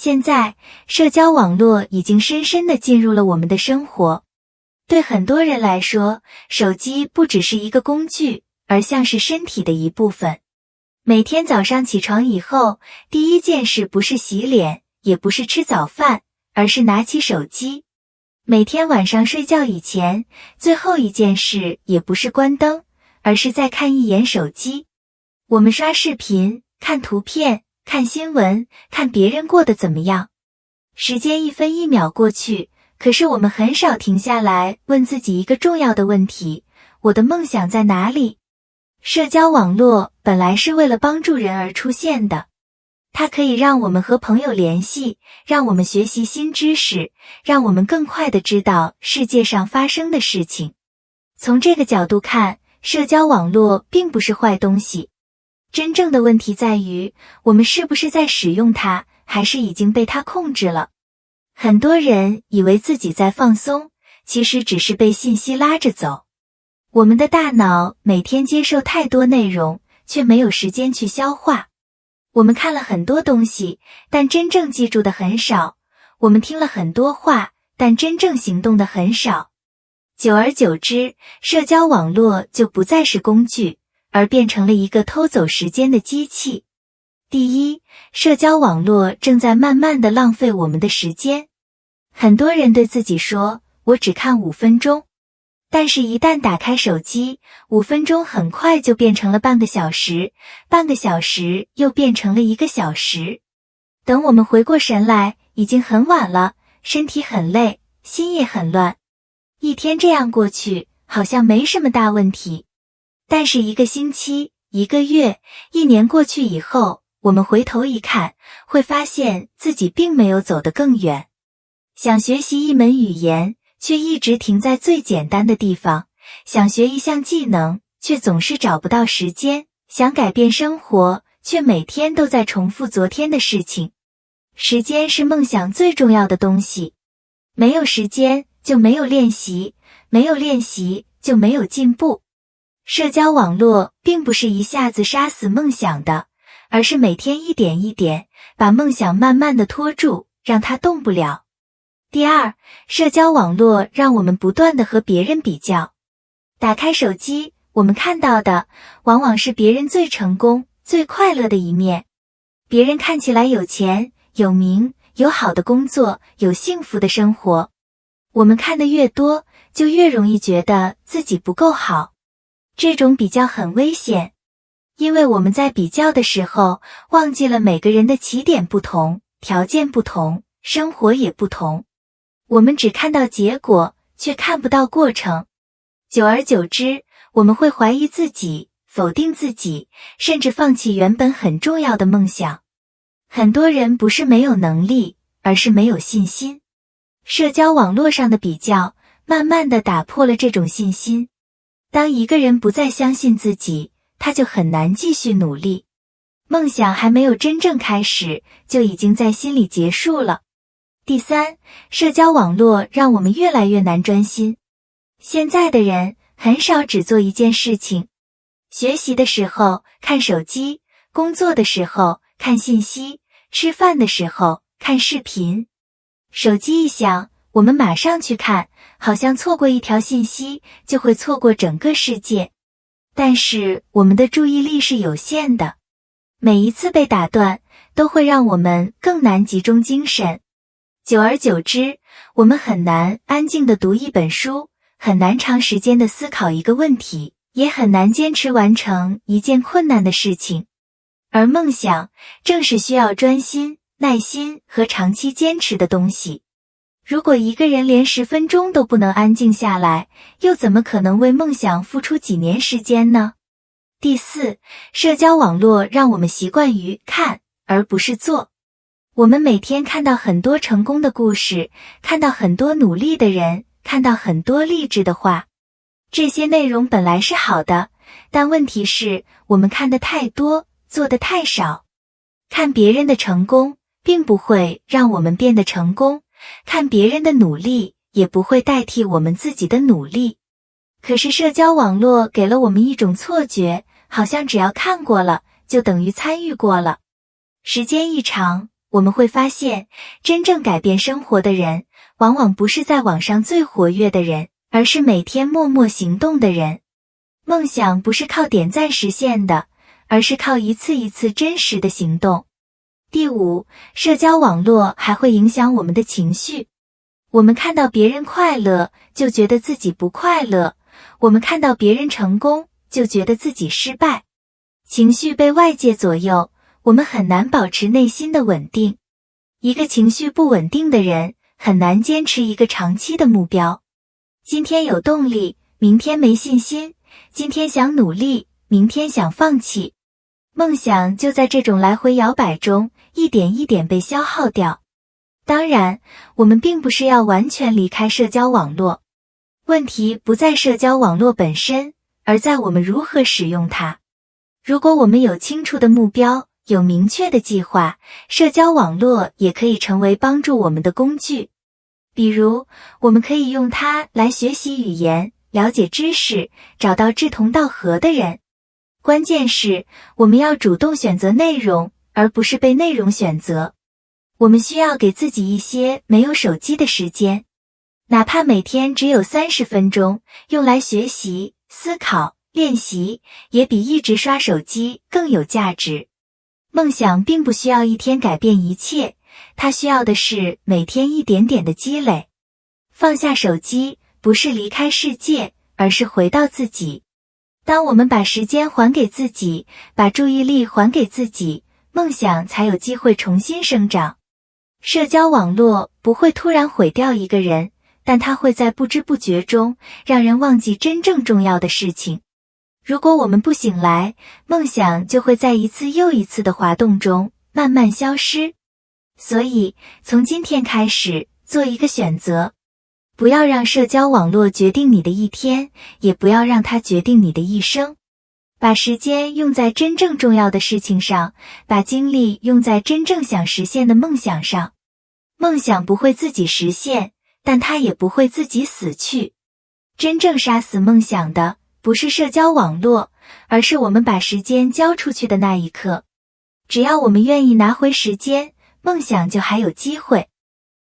现在，社交网络已经深深地进入了我们的生活。对很多人来说，手机不只是一个工具，而像是身体的一部分。每天早上起床以后，第一件事不是洗脸，也不是吃早饭，而是拿起手机。每天晚上睡觉以前，最后一件事也不是关灯，而是再看一眼手机。我们刷视频，看图片，看新闻，看别人过得怎么样。时间一分一秒过去，可是我们很少停下来问自己一个重要的问题：我的梦想在哪里？社交网络本来是为了帮助人而出现的，它可以让我们和朋友联系，让我们学习新知识，让我们更快地知道世界上发生的事情。从这个角度看，社交网络并不是坏东西。真正的问题在于，我们是不是在使用它，还是已经被它控制了？很多人以为自己在放松，其实只是被信息拉着走。我们的大脑每天接受太多内容，却没有时间去消化。我们看了很多东西，但真正记住的很少。我们听了很多话，但真正行动的很少。久而久之，社交网络就不再是工具，而变成了一个偷走时间的机器。第一，社交网络正在慢慢地浪费我们的时间。很多人对自己说，我只看5分钟。但是一旦打开手机，5分钟很快就变成了半个小时，半个小时又变成了1个小时。等我们回过神来，已经很晚了，身体很累，心也很乱。一天这样过去，好像没什么大问题。但是1个星期、1个月、1年过去以后，我们回头一看，会发现自己并没有走得更远。想学习一门语言，却一直停在最简单的地方；想学一项技能，却总是找不到时间；想改变生活，却每天都在重复昨天的事情。时间是梦想最重要的东西，没有时间就没有练习，没有练习就没有进步。社交网络并不是一下子杀死梦想的，而是每天一点一点，把梦想慢慢地拖住，让它动不了。第二，社交网络让我们不断地和别人比较。打开手机，我们看到的往往是别人最成功、最快乐的一面。别人看起来有钱、有名、有好的工作、有幸福的生活。我们看得越多，就越容易觉得自己不够好。这种比较很危险，因为我们在比较的时候，忘记了每个人的起点不同，条件不同，生活也不同。我们只看到结果，却看不到过程。久而久之，我们会怀疑自己，否定自己，甚至放弃原本很重要的梦想。很多人不是没有能力，而是没有信心。社交网络上的比较，慢慢地打破了这种信心。当一个人不再相信自己，他就很难继续努力。梦想还没有真正开始，就已经在心里结束了。第三，社交网络让我们越来越难专心。现在的人很少只做一件事情，学习的时候看手机，工作的时候看信息，吃饭的时候看视频。手机一响，我们马上去看，好像错过一条信息就会错过整个世界。但是我们的注意力是有限的，每一次被打断都会让我们更难集中精神。久而久之，我们很难安静地读一本书，很难长时间地思考一个问题，也很难坚持完成一件困难的事情。而梦想正是需要专心、耐心和长期坚持的东西。如果一个人连10分钟都不能安静下来，又怎么可能为梦想付出几年时间呢？第四，社交网络让我们习惯于看，而不是做。我们每天看到很多成功的故事，看到很多努力的人，看到很多励志的话。这些内容本来是好的，但问题是我们看得太多，做得太少。看别人的成功，并不会让我们变得成功，看别人的努力，也不会代替我们自己的努力。可是社交网络给了我们一种错觉，好像只要看过了，就等于参与过了。时间一长，我们会发现，真正改变生活的人，往往不是在网上最活跃的人，而是每天默默行动的人。梦想不是靠点赞实现的，而是靠一次一次真实的行动。第五，社交网络还会影响我们的情绪。我们看到别人快乐，就觉得自己不快乐；我们看到别人成功，就觉得自己失败。情绪被外界左右，我们很难保持内心的稳定。一个情绪不稳定的人，很难坚持一个长期的目标。今天有动力，明天没信心；今天想努力，明天想放弃。梦想就在这种来回摇摆中，一点一点被消耗掉。当然，我们并不是要完全离开社交网络。问题不在社交网络本身，而在我们如何使用它。如果我们有清楚的目标，有明确的计划，社交网络也可以成为帮助我们的工具。比如，我们可以用它来学习语言，了解知识，找到志同道合的人。关键是，我们要主动选择内容，而不是被内容选择。我们需要给自己一些没有手机的时间，哪怕每天只有30分钟，用来学习、思考、练习，也比一直刷手机更有价值。梦想并不需要一天改变一切，它需要的是每天一点点的积累。放下手机，不是离开世界，而是回到自己。当我们把时间还给自己，把注意力还给自己，梦想才有机会重新生长。社交网络不会突然毁掉一个人，但它会在不知不觉中让人忘记真正重要的事情。如果我们不醒来，梦想就会在一次又一次的滑动中慢慢消失。所以，从今天开始，做一个选择。不要让社交网络决定你的一天，也不要让它决定你的一生。把时间用在真正重要的事情上，把精力用在真正想实现的梦想上。梦想不会自己实现，但它也不会自己死去。真正杀死梦想的，不是社交网络，而是我们把时间交出去的那一刻。只要我们愿意拿回时间，梦想就还有机会。